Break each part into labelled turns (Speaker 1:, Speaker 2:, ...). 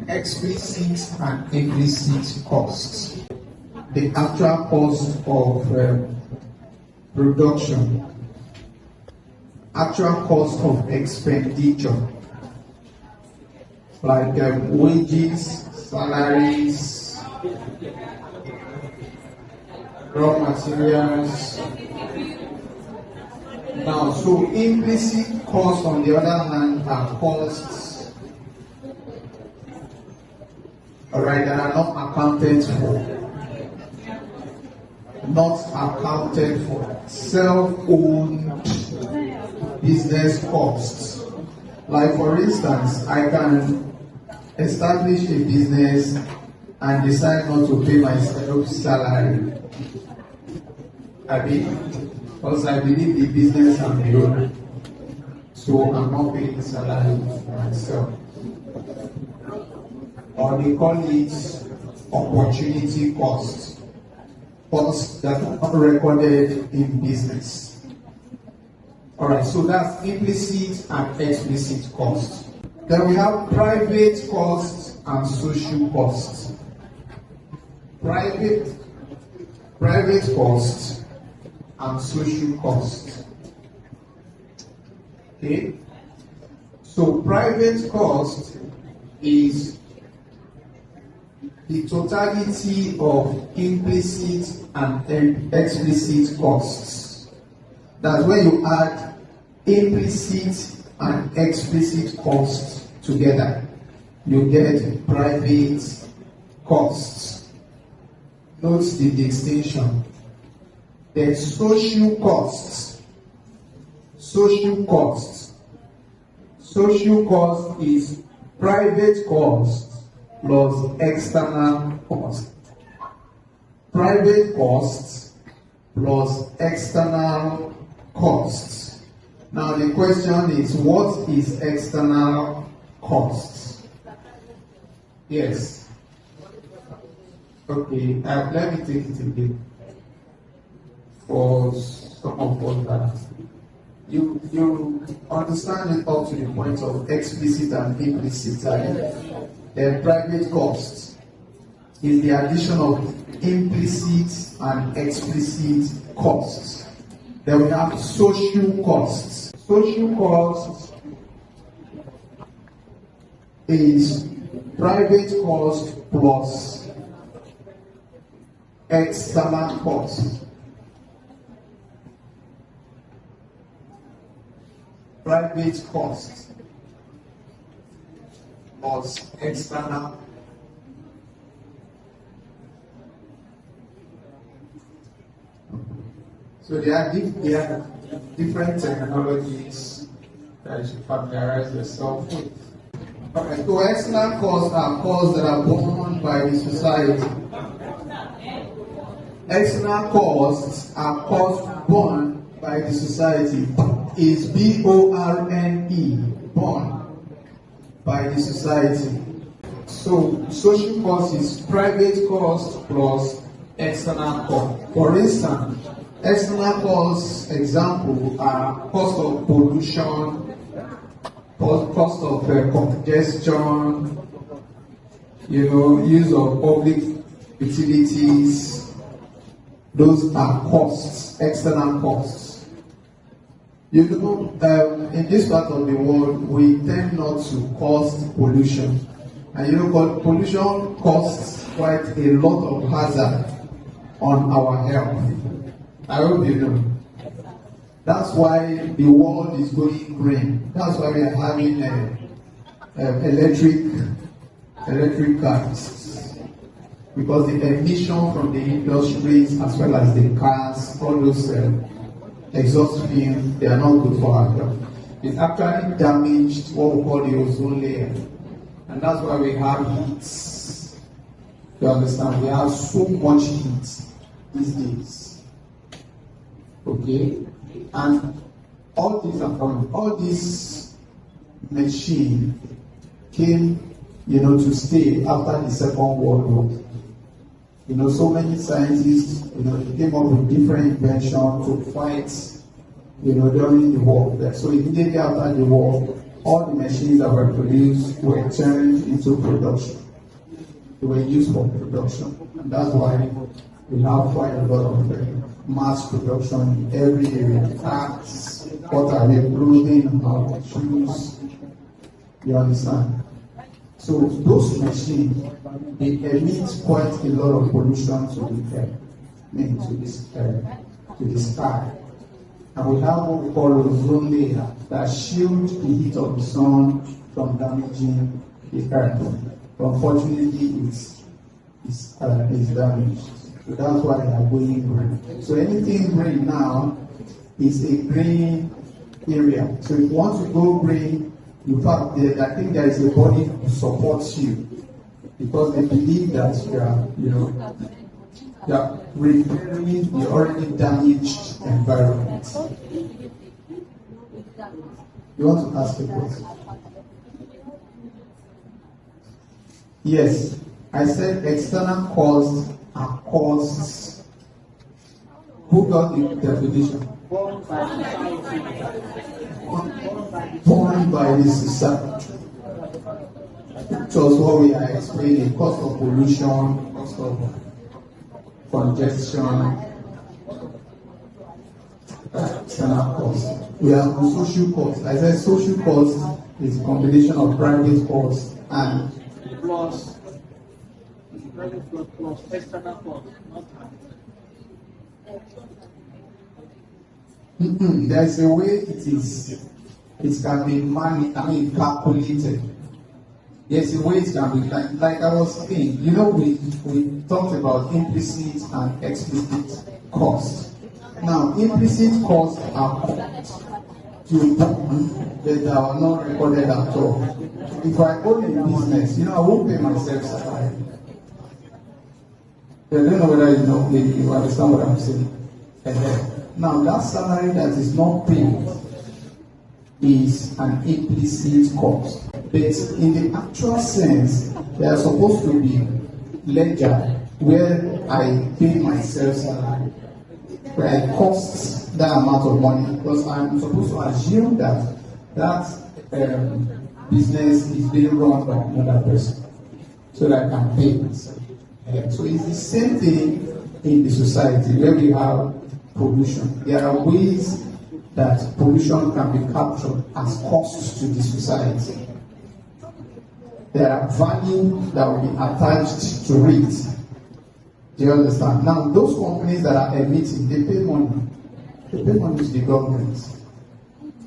Speaker 1: explicit and implicit costs. The actual cost of production, actual cost of expenditure, like wages, salaries, raw materials. Now, so implicit costs, on the other hand, are costs, alright, that are not accounted for. Not accounted for. Self-owned business costs. Like, for instance, I can establish a business and decide not to pay myself salary. Because I believe the business can be owned. So I'm not paying salary for myself. Or they call it opportunity costs. Costs that are not recorded in business. Alright, so that's implicit and explicit costs. Then we have private costs and social costs. Private costs and social costs. Okay? So private cost is the totality of implicit and explicit costs. That's when you add implicit and explicit costs together. You get private costs. Note the distinction. The social costs. Social costs. Social cost is private costs plus external costs. Private costs plus external costs. Now the question is, what is external costs? Yes. Okay, let me take it again. For some of us that you understand it up to the point of explicit and implicit. The private costs is the addition of implicit and explicit costs. Then we have social costs. Social costs is private cost plus external costs. Private costs plus external. So there are different terminologies that you should familiarize yourself with. Okay, so external costs are costs that are borne by the society. External costs are costs borne by the society. Is B-O-R-N-E, borne by the society. So social cost is private cost plus external cost. For instance, external costs, example, are cost of pollution, cost of congestion, use of public utilities. Those are costs, external costs. In this part of the world, we tend not to cause pollution. And pollution causes quite a lot of hazard on our health. I hope you know. That's why the world is going green. That's why we are having electric cars. Because the emission from the industries as well as the cars, all those exhaust fumes, they are not good for our health. It actually damaged what we call the ozone layer. And that's why we have heat. You understand? We have so much heat these days. Okay? And all this machine came, to stay after the Second World War. So many scientists, they came up with different inventions to fight, during the war. So immediately after the war, all the machines that were produced were turned into production. They were used for production. And that's why we have quite a lot of mass production in every area. Cars, what are they, clothing, shoes, you understand? So those machines, they emit quite a lot of pollution to the air, to the sky. And we have what we call ozone layer that shields the heat of the sun from damaging the earth. Unfortunately, it's damaged. So that's why they are going green. So anything green now is a green area. So if you want to go green, in fact, I think there is a body that supports you because they believe that you are repairing the already damaged environment. You want to ask a question? Yes, I said external costs are costs. Who got the definition? Borne by the society. It was what we are explaining: cost of pollution, cost of congestion, external costs. We have social costs. I said social costs is a combination of private costs and
Speaker 2: plus external costs, not
Speaker 1: There's a way it can be calculated. There's a way it can be like I was saying, we talked about implicit and explicit costs. Now, implicit costs are costs to that are not recorded at all. If I own a business, I won't pay myself salary. I don't know whether you understand what I'm saying. Now, that salary that is not paid is an implicit cost. But in the actual sense, there are supposed to be ledger where I pay myself salary, where I cost that amount of money, because I'm supposed to assume that business is being run by another person, so that I can pay myself. So it's the same thing in the society where we have pollution. There are ways that pollution can be captured as costs to the society. There are values that will be attached to it. Do you understand? Now, those companies that are emitting, they pay money. They pay money to the government.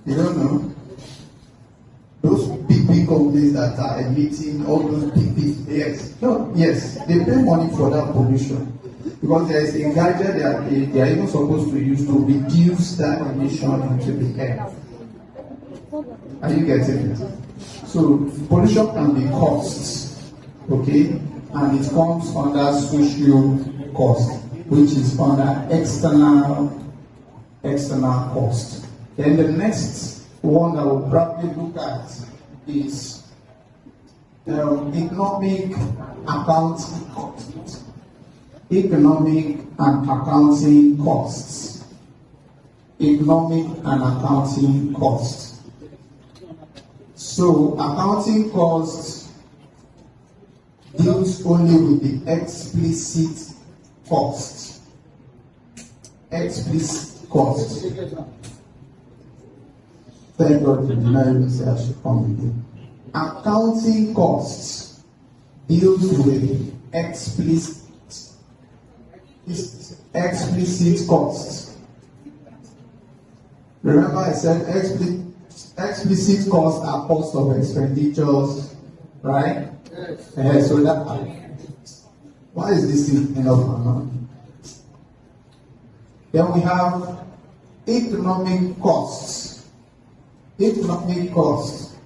Speaker 1: You don't know? Those big companies that are emitting all those big, yes, they pay money for that pollution. Because there is a gadget that they are even supposed to use to reduce that emission into the air. Are you getting it? So pollution can be costs, okay? And it comes under social cost, which is under external cost. Then the next one that we'll probably look at is economic accounting costs. Economic and accounting costs. Economic and accounting costs. So accounting costs deals only with the explicit costs. Explicit costs. Thank God for the knowledge I should come with you. Accounting costs deals with explicit costs. Remember I said explicit costs are costs of expenditures, right? Yes. So that why is this thing enough or not? Then we have economic costs. Economic costs.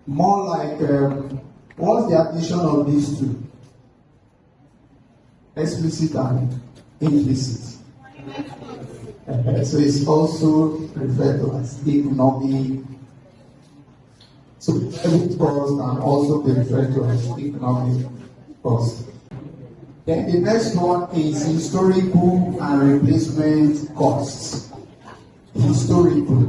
Speaker 1: More like what's the addition of these two? Explicit and implicit. So it's also referred to as economic. So credit cost can also be referred to as economic cost. Then the next one is historical and replacement costs. Historical.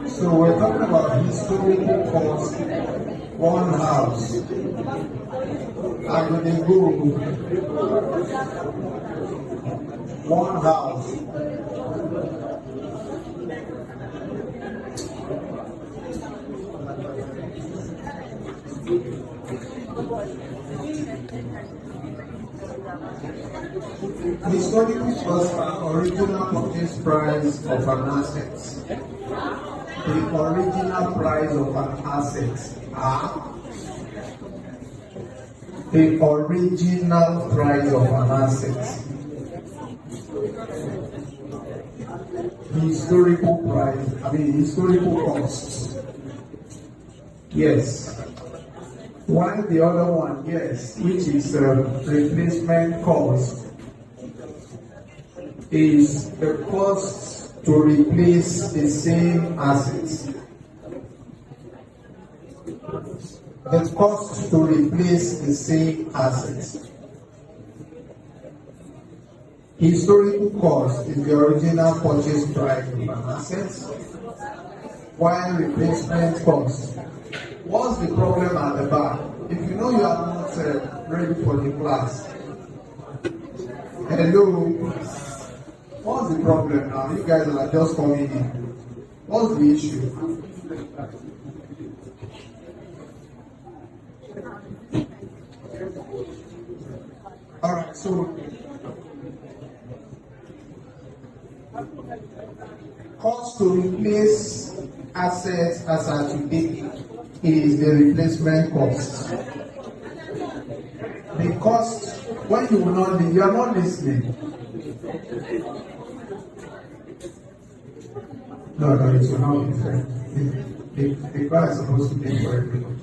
Speaker 1: So we're talking about historical cost. One house. I'm gonna go. One house. Historical cost are original purchase price of an asset. The original price of an asset. The original price of an asset. Historical price, historical costs. Yes. While the other one, yes, which is replacement cost, is the cost to replace the same assets. The cost to replace the same assets. Historical cost is the original purchase price of an asset, while replacement cost. What's the problem at the back? If you know you are not ready for the class, hello, what's the problem now? You guys are just coming in. What's the issue? Alright, so cost to replace assets as at today is the replacement cost. The cost, when you will not, you are not listening. No, it will not be fair. The car is supposed to be for everyone.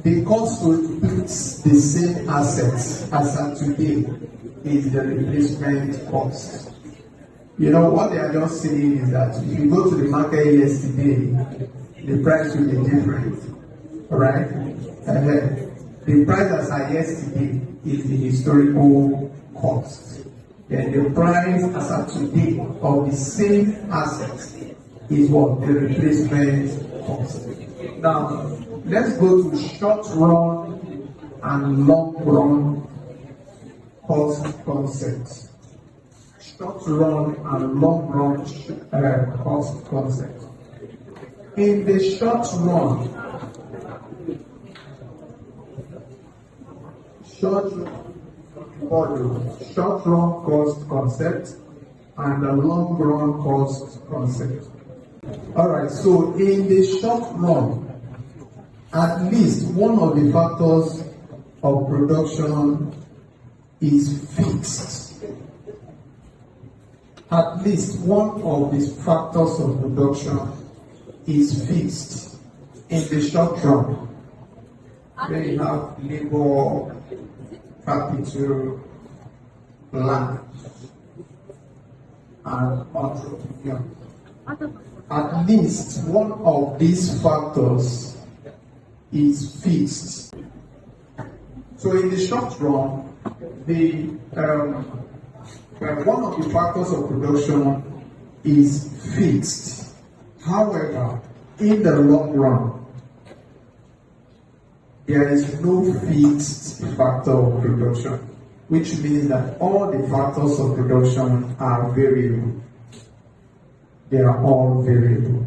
Speaker 1: The cost to replace the same assets as at today is the replacement cost. You know what they are just saying is that if you go to the market yesterday, the price will be different. Alright? The price as at yesterday is the historical cost. Then the price as at today of the same assets is what? The replacement cost. Now, let's go to short run and long run cost concepts. Short run and long run cost concept. In the short run cost concept and the long run cost concept. Alright, so in the short run, at least one of the factors of production is fixed. At least one of the factors of production is fixed in the short run. They have labor, capital, land, and entrepreneur. At least one of these factors is fixed. So in the short run, one of the factors of production is fixed. However, in the long run, there is no fixed factor of production, which means that all the factors of production are variable. They are all variable.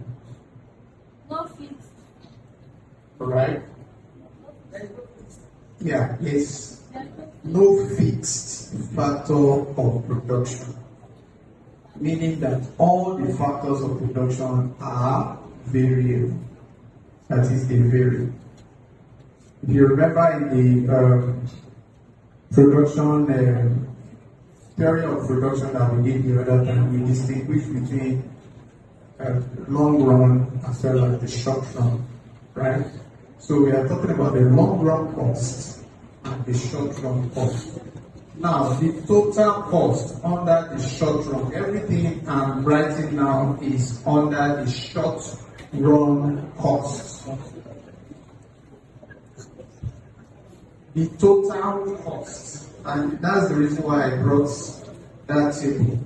Speaker 3: No fixed.
Speaker 1: Alright? Yeah, yes. No fixed factor of production. Meaning that all the factors of production are variable. That is, they vary. If you remember in the production theory of production that we did the other time, we distinguish between long run as well as the short run, right? So we are talking about the long run cost and the short run cost. Now, the total cost under the short run, everything I'm writing now is under the short run cost. The total cost And that's the reason why I brought that table.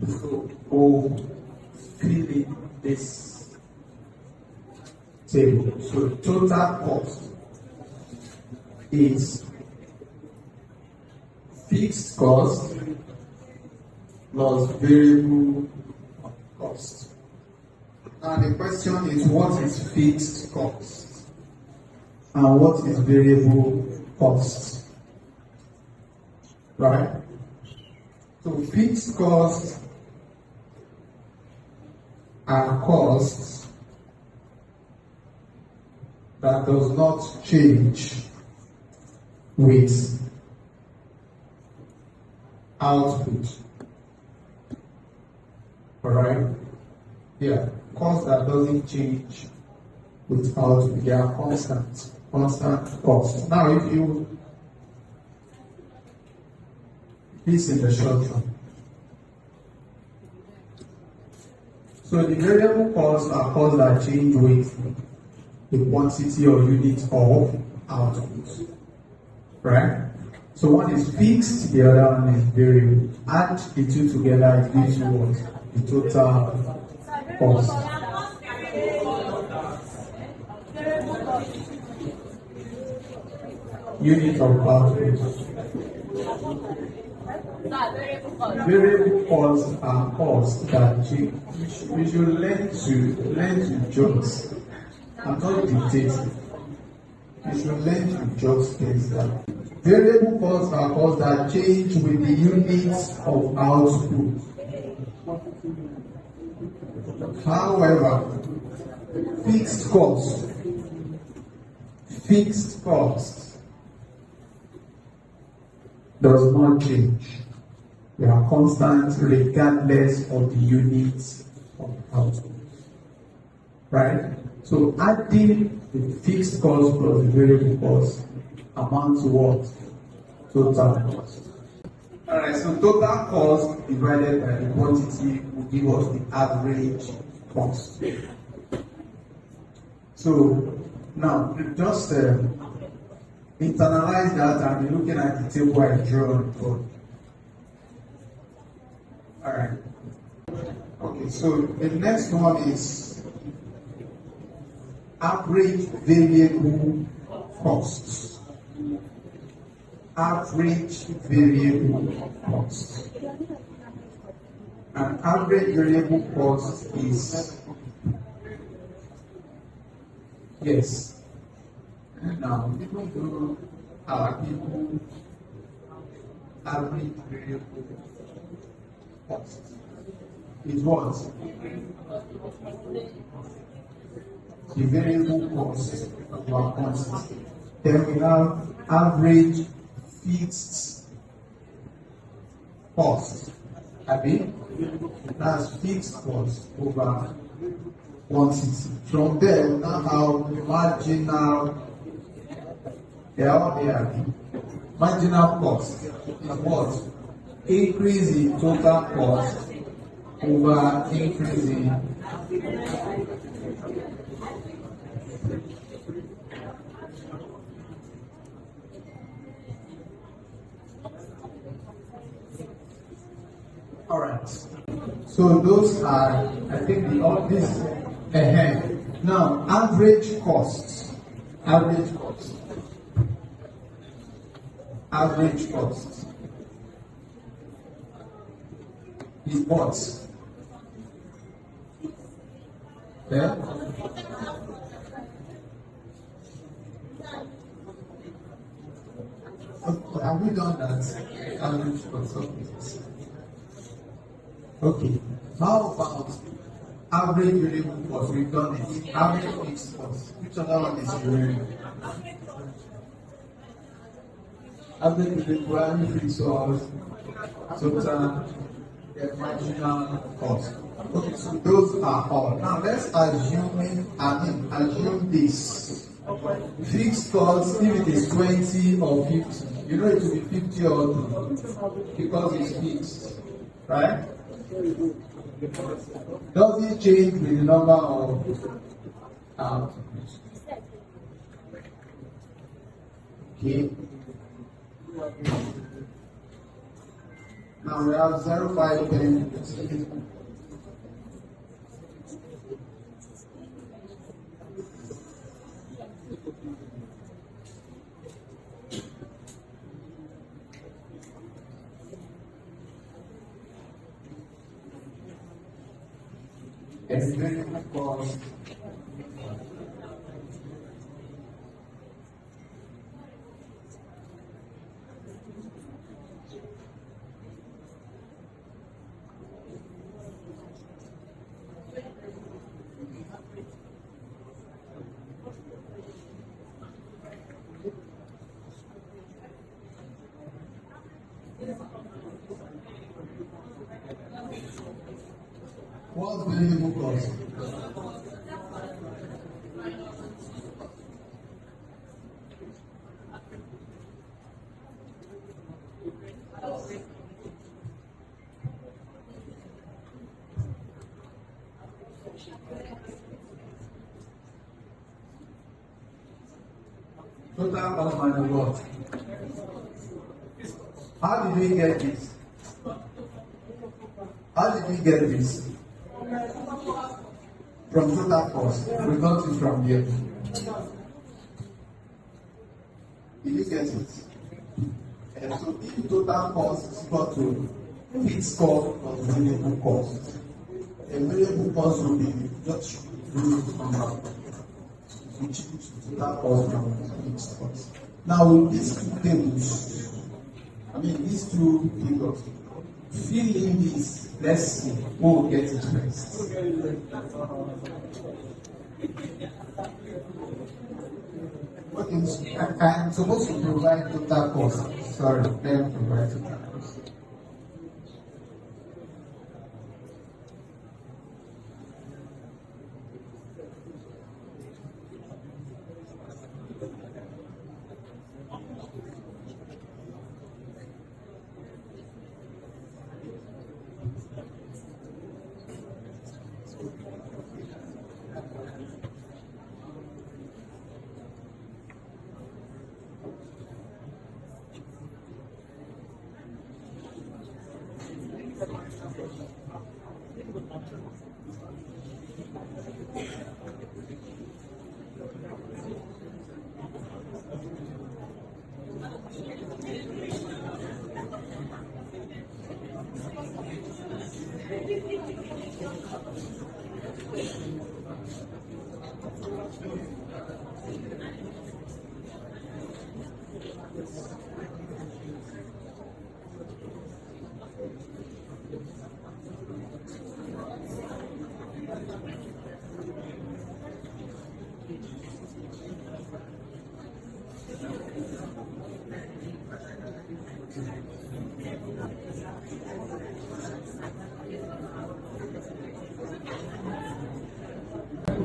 Speaker 1: So we'll fill in this table. So total cost is fixed cost plus variable cost. Now the question is, what is fixed cost and what is variable cost? Right? So fixed costs are costs that does not change with output. Alright? Yeah, cost that doesn't change with output. They are constant costs. Now if you this in the short term. So the variable costs are costs that change with the quantity or unit of output. Right? So one is fixed, the other one is variable. Add the two together, it gives you what? The total cost. Unit of output. Variable costs are costs that we should learn to judge. I'm not dictating. You should learn to judge things that variable costs are costs that change with the units of output. However, fixed cost does not change. They are constant regardless of the units of output. Right? So adding the fixed cost plus the variable cost amounts to what? Total cost. Alright, so total cost divided by the quantity will give us the average cost. So now just internalize that and be looking at the table I drew on board. Alright. Okay, so the next one is average variable costs. Average variable cost. An average variable cost is, yes. Now, people do people average variable cost is what? The variable cost of our quantity. Then we have average fixed cost. That's fixed cost over quantity. From there, we now have marginal. They are all there. Marginal cost is what? Increase in total cost over increase in Alright. So those are, I think, all this ahead. Now, average costs. Average costs. Average costs is what? Yeah? Okay, have we done that? Average cost of business. Okay. How about average variable cost? We've done it. Average fixed cost. Which other one is variable? Average variable fixed cost, total marginal cost. Okay, so those are all. Now let's assume this. Fixed cost, if it is 20 or 50, you know it will be 50 or 2 because it's fixed, right? Does it change with the number of okay. Now we have 0, 5, 10, 15. Variable cost. What's variable cost? Total cost minus what? How did we get this? How did we get this? From total cost. We got it from here. Did you get it? And so if total cost is equal to fixed cost plus variable cost, a variable cost will be just unit number, which is total cost from fixed cost. Now with these two tables, these two figures, fill in this. Let's see who will get it first. I'm supposed to provide total cost. Sorry, let me provide total cost.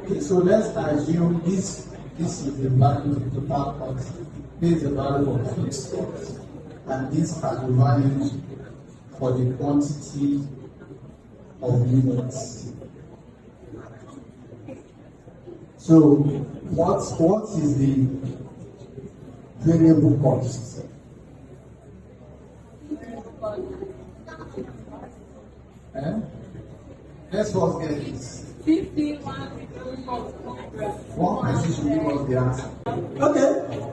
Speaker 1: Okay, so let's assume this is the value of the total cost. This is the value of fixed cost, and these are the values for the quantity of units. So what is the variable cost? Let's first get this.
Speaker 3: 51.
Speaker 1: One person should give us the answer.
Speaker 4: Okay,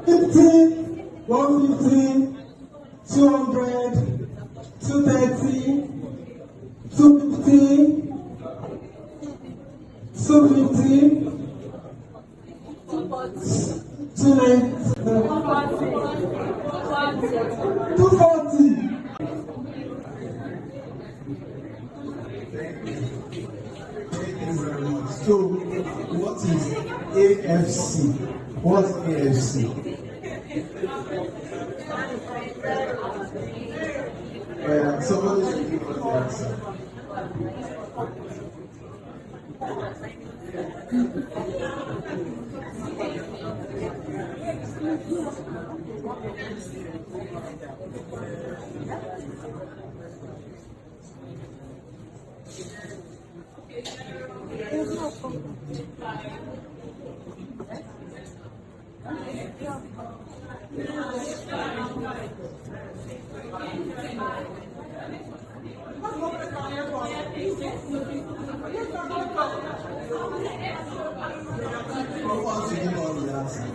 Speaker 4: 50, 150, 200, 230, 250, 250, 240.
Speaker 1: So, what is AFC? What's AFC? Somebody should give us the answer.
Speaker 4: Who wants to give all the answer?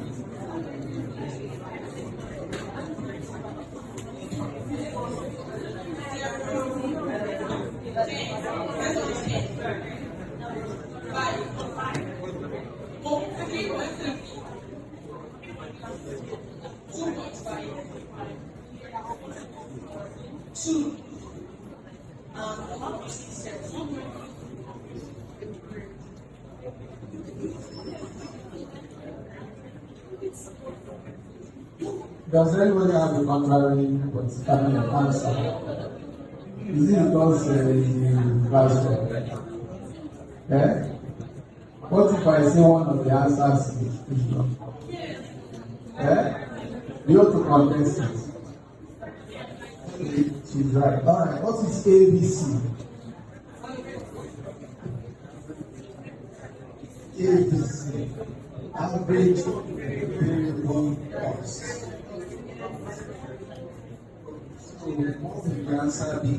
Speaker 4: Does anybody have a contrary answer? Is it because the pastor? Eh? What if I say one of the answers is wrong? Eh? You have to contest it. She's right. Alright, what is ABC? ABC. Average variable cost. So what will the answer be?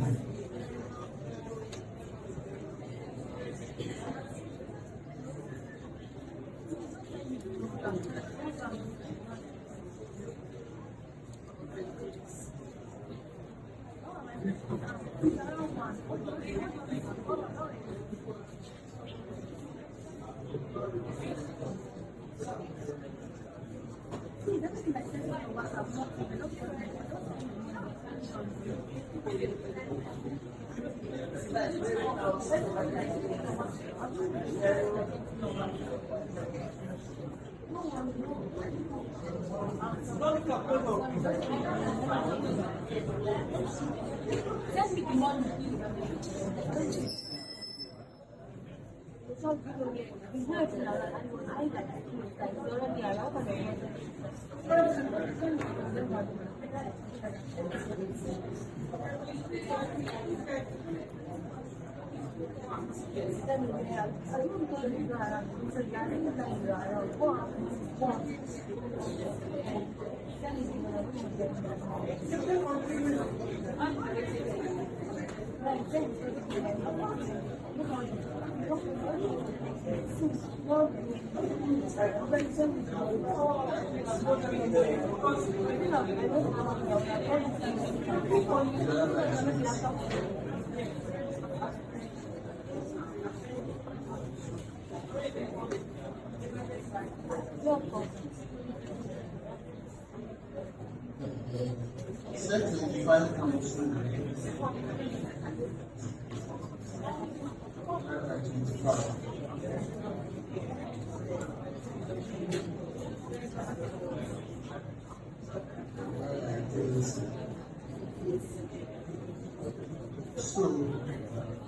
Speaker 4: So,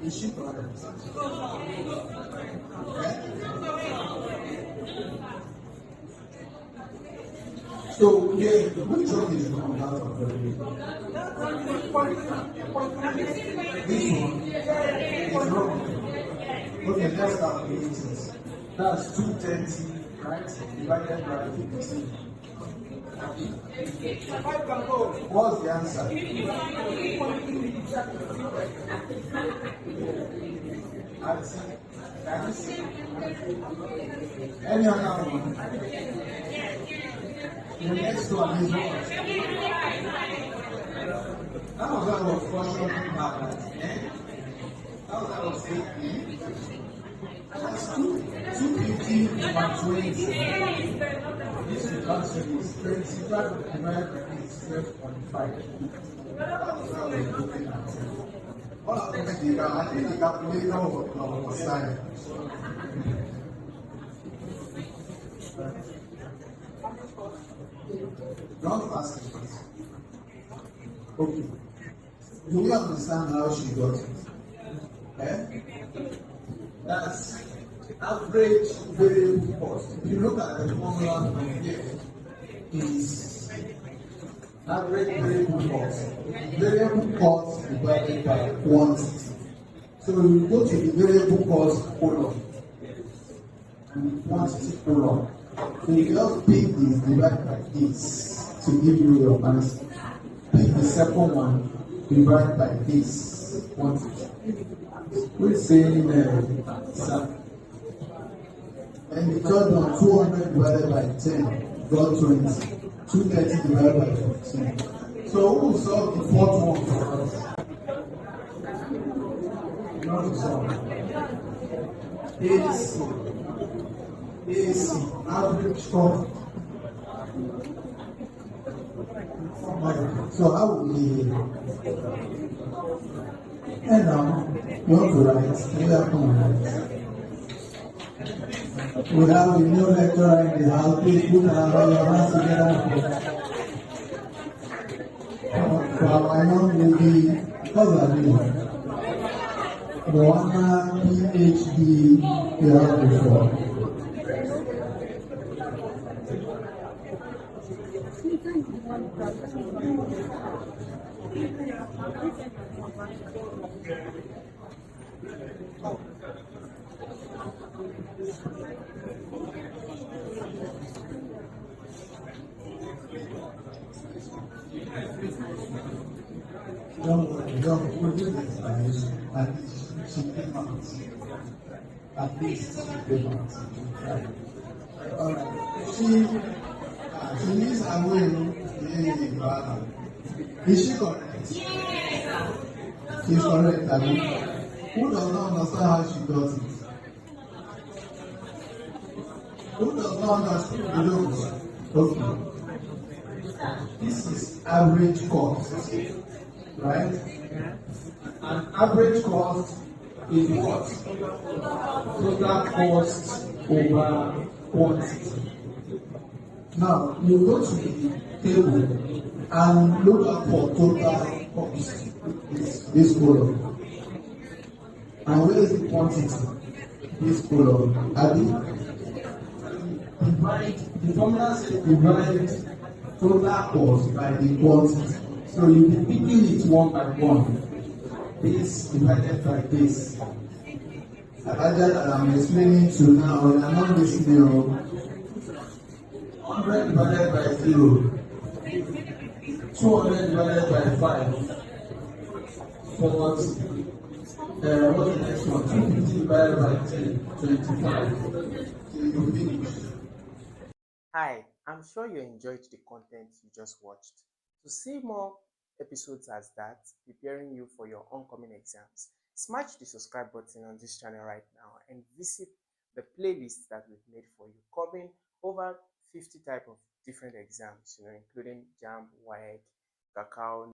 Speaker 4: is she correct? So, yeah, which one is wrong out of the three? This one is wrong. Okay, let's calculate it. That's 230, right? Divided by 15. What's the answer? Any other one? The next one is what? That was fortunately balanced. That was 8. That's 250 over 20. This is concept is 25 divided by 12.5. That's how we're looking at it. All of them, I think the calculator was signed. Don't ask it. Okay. Do we understand how she got it? Eh? That's average variable cost. If you look at the formula here, is average variable cost. Variable cost divided by quantity. So you go to the variable cost column and quantity column. So you just pick this divided by this to give you your answer. Pick the second one divided by this quantity. We're saying and the third one, 200 divided by 10 got 20. 230 divided by 15. So who will solve the fourth one for us? Not to solve. AC, average cost. So how will we and now you want to write, you have to write. We have a new lecturer in the house. Please put your hands together for our young lady. What's her name? Moana PhD you have before. Don't worry, we'll do the explanation. At least she came out. At least she came out. Alright. She needs her way in Ghana. Is she correct? She's correct, I mean. Who does not understand how she does it? Who does not understand the rules? Okay. This is average cost, right? And average cost is what? Total cost over quantity. Now, you go to the table and look up for total cost. This column. And where is the quantity? This column. The formula says divide total cost by the quantity. So you'll be picking it one by one. This divided by this. That I'm explaining to now, and I'm not listening. 100 divided by 0. 200 divided by 5. 40. What's the next one? 250 divided by 10. 25. So you finish.
Speaker 5: Hi, I'm sure you enjoyed the content you just watched. To see more episodes as that, preparing you for your oncoming exams, smash the subscribe button on this channel right now and visit the playlist that we've made for you, covering over 50 types of different exams, including JAMB, WAEC, Kakao,